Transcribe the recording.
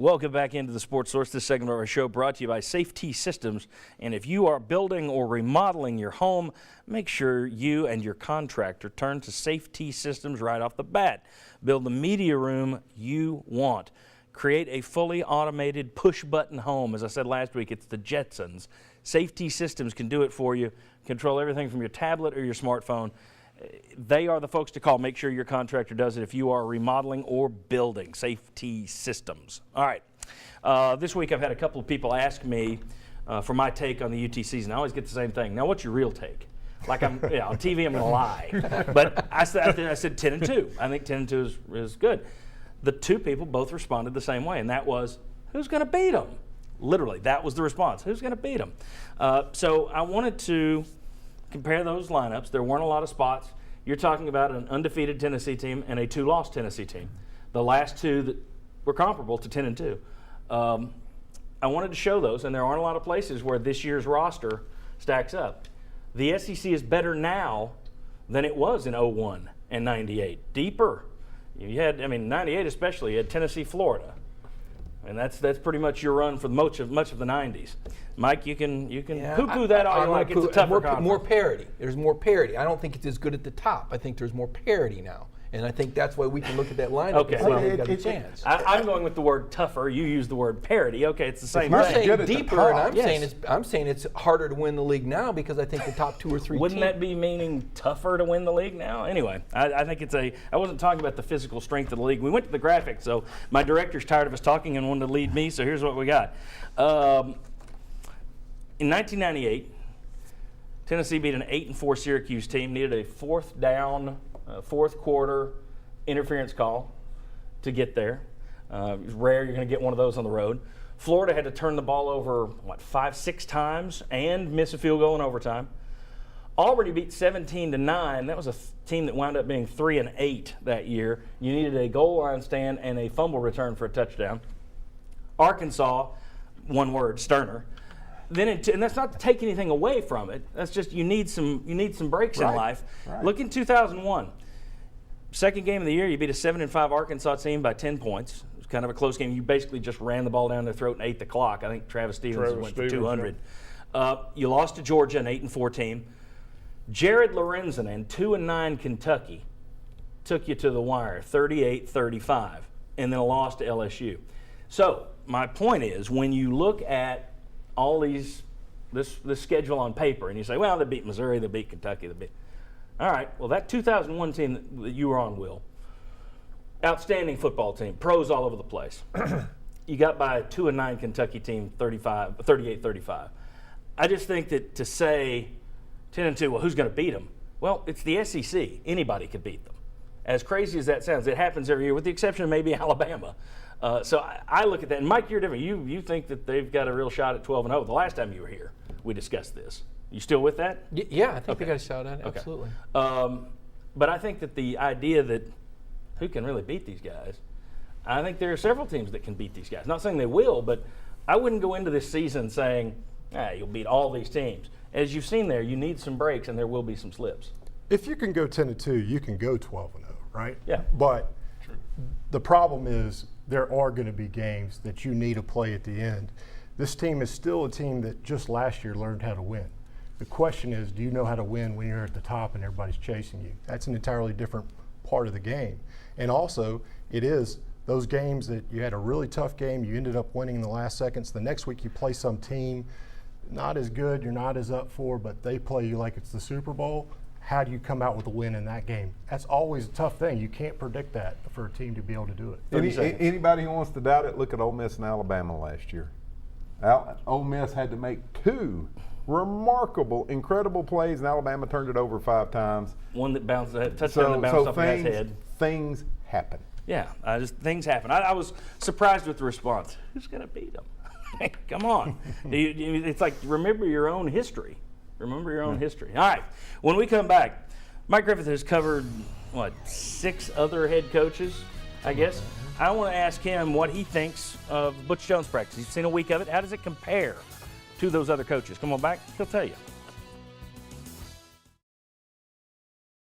Welcome back into the Sports Source. This segment of our show brought to you by Safety Systems. And if you are building or remodeling your home, make sure you and your contractor turn to Safety Systems right off the bat. Build the media room you want. Create a fully automated push-button home. As I said last week, it's the Jetsons. Safety Systems can do it for you. Control everything from your tablet or your smartphone. They are the folks to call. Make sure your contractor does it if you are remodeling or building. Safety Systems. All right. This week I've had a couple of people ask me for my take on the UT season. I always get the same thing. Now, what's your real take? Like on TV, I'm going to lie. But I said 10-2. I think 10-2 is good. The two people both responded the same way, and that was, who's going to beat them? Literally, that was the response. Who's going to beat them? So I wanted to compare those lineups. There weren't a lot of spots. You're talking about an undefeated Tennessee team and a two-loss Tennessee team. The last two that were comparable to 10-2. I wanted to show those, and there aren't a lot of places where this year's roster stacks up. The SEC is better now than it was in 01 and 98. Deeper. You had, 98 especially, you had Tennessee, Florida. And that's pretty much your run for much of the 90s. Mike, you can poo-poo that all you like. It's a tougher conference. More parity. There's more parity. I don't think it's as good at the top. I think there's more parity now. And I think that's why we can look at that lineup and say they've got a chance. I'm going with the word tougher. You use the word parity. Okay, it's the same You're thing. saying deeper, and I'm saying it's harder to win the league now because I think the top 2 or 3 Wouldn't that be meaning tougher to win the league now? Anyway, I think I wasn't talking about the physical strength of the league. We went to the graphics, so my director's tired of us talking and wanted to lead me, so here's what we got. In 1998, Tennessee beat an 8-4 Syracuse team, needed a fourth down, fourth quarter interference call to get there. It's rare you're going to get one of those on the road. Florida had to turn the ball over, 5-6 times and miss a field goal in overtime. Auburn beat 17-9. That was a team that wound up being 3-8 that year. You needed a goal line stand and a fumble return for a touchdown. Arkansas, one word, Sterner. And that's not to take anything away from it. That's just you need some breaks in life. Right. Look in 2001. Second game of the year, you beat a 7-5 Arkansas team by 10 points. It was kind of a close game. You basically just ran the ball down their throat and ate the clock. I think Travis Stevens went for 200. You lost to Georgia, an 8-4 team. Jared Lorenzen and 2-9 Kentucky took you to the wire, 38-35, and then a loss to LSU. So my point is, when you look at all this schedule on paper, and you say, well, they beat Missouri, they beat Kentucky, they beat. All right, well, that 2001 team that you were on, Will, outstanding football team, pros all over the place. You got by a 2-9 Kentucky team, 38-35. I just think that to say 10-2, well, who's going to beat them? Well, it's the SEC. Anybody could beat them. As crazy as that sounds, it happens every year, with the exception of maybe Alabama. So I look at that, and Mike, you're different. You think that they've got a real shot at 12-0. The last time you were here, we discussed this. You still with that? Yeah, I think they got a shot at it. Okay. Absolutely. But I think that the idea that who can really beat these guys, I think there are several teams that can beat these guys. Not saying they will, but I wouldn't go into this season saying, you'll beat all these teams. As you've seen there, you need some breaks, and there will be some slips. If you can go 10-2, you can go 12-0, right? Yeah. But the problem is there are going to be games that you need to play at the end. This team is still a team that just last year learned how to win. The question is, do you know how to win when you're at the top and everybody's chasing you? That's an entirely different part of the game. And also, it is those games that you had a really tough game, you ended up winning in the last seconds. The next week you play some team, not as good, you're not as up for, but they play you like it's the Super Bowl. How do you come out with a win in that game? That's always a tough thing. You can't predict that for a team to be able to do it. Anybody who wants to doubt it, look at Ole Miss and Alabama last year. Ole Miss had to make 2 remarkable, incredible plays, and Alabama turned it over 5 times. One that bounced, touchdown that bounced off the guy's head. Things happen. Yeah, things happen. I was surprised with the response. Who's going to beat them? Come on. It's like, remember your own history. Remember your own history. All right, when we come back, Mike Griffith has covered, 6 other head coaches, I guess. I want to ask him what he thinks of Butch Jones' practice. He's seen a week of it. How does it compare to those other coaches? Come on back, he'll tell you.